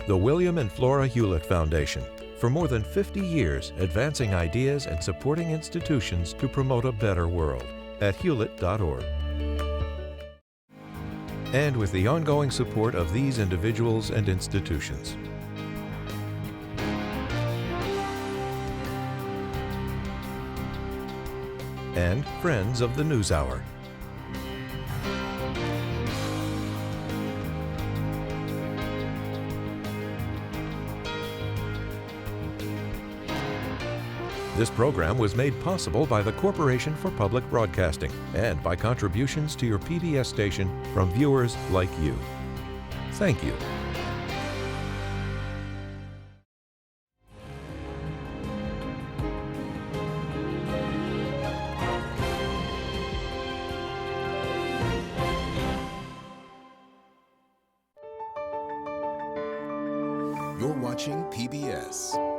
The William and Flora Hewlett Foundation, for more than 50 years advancing ideas and supporting institutions to promote a better world at hewlett.org. And with the ongoing support of these individuals and institutions. And friends of the NewsHour. This program was made possible by the Corporation for Public Broadcasting and by contributions to your PBS station from viewers like you. Thank you. You're watching PBS.